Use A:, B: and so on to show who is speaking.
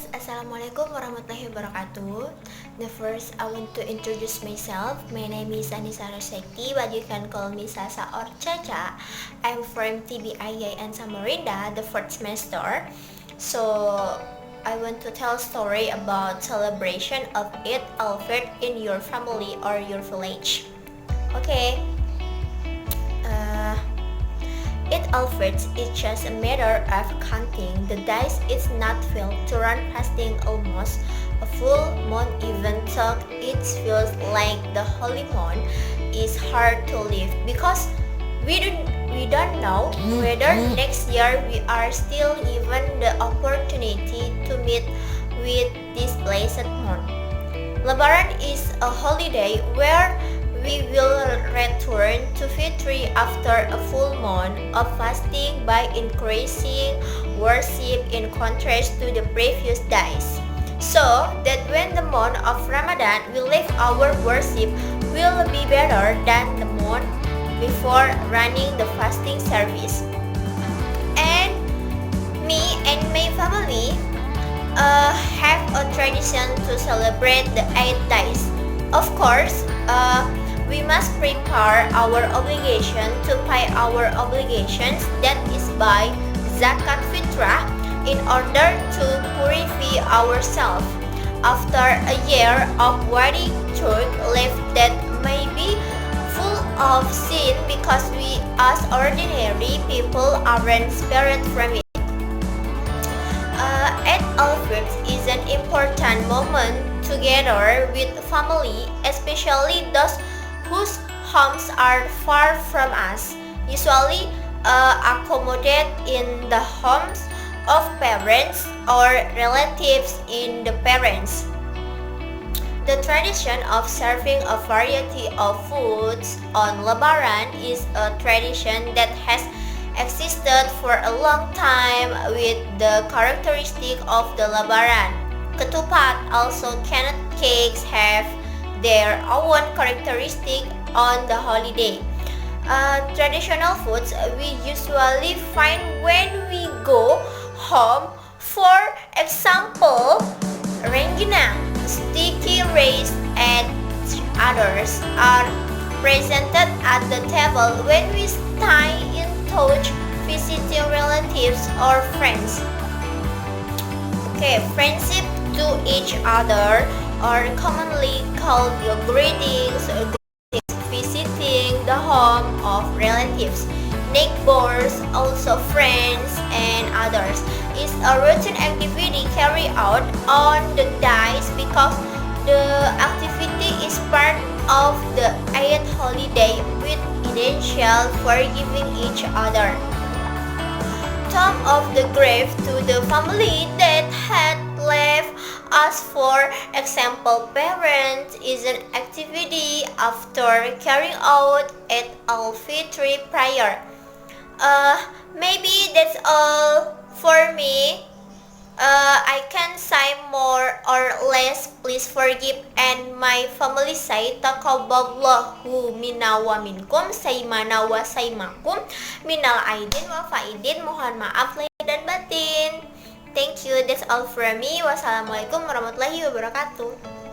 A: guys, Assalamualaikum warahmatullahi wabarakatuh. The first, I want to introduce myself. My name is Annisa, but you can call me Sasa or Caca. I'm from TBIA and Samarinda, the fourth semester. So, I want to tell a story about celebration of Eid-Fitr in your family or your village. Okay. Eid-Fitr is just a matter of counting the days. It's not felt to run fasting almost a full month, even though it feels like the holy month is hard to live because we don't know whether next year we are still given the opportunity to meet with this blessed month. Lebaran is a holiday where we will return to Fitri after a full month of fasting by increasing worship in contrast to the previous days. So that when the month of Ramadan we leave, our worship will be better than the month before running the fasting service. And me and my family have a tradition to celebrate the 8 days. Of course, we must prepare our obligation to pay our obligations, that is by zakat fitrah, in order to purify ourselves after a year of wading through life that may be full of sin because we as ordinary people aren't spared from it. Eid-Fitr is an important moment together with family, especially those whose homes are far from us, usually accommodate in the homes of parents or relatives in the parents. The tradition of serving a variety of foods on Lebaran is a tradition that has existed for a long time with the characteristic of the Lebaran. Ketupat, also canned cakes, have their own characteristic on the holiday. Traditional foods we usually find when we go home, for example, rengginang, sticky rice, and others are presented at the table when we stay in touch visiting relatives or friends. Okay, friendship to each other are commonly called greetings, visiting the home of relatives, neighbors, also friends, and others, is a routine activity carried out on the days because the activity is part of the Eid holiday with essential for giving each other time of the grave to the family that had left us. For example, parents is an activity after carrying out Eid-Fitr prayer. Maybe that's all for me. I can say more or less. Please forgive, and my family say taqabbalallahu minna wa minkum, saymana wa saymakum, minal aidin wa faidin. Mohon maaf lahir dan batin. Thank you, that's all from me. Wassalamualaikum warahmatullahi wabarakatuh.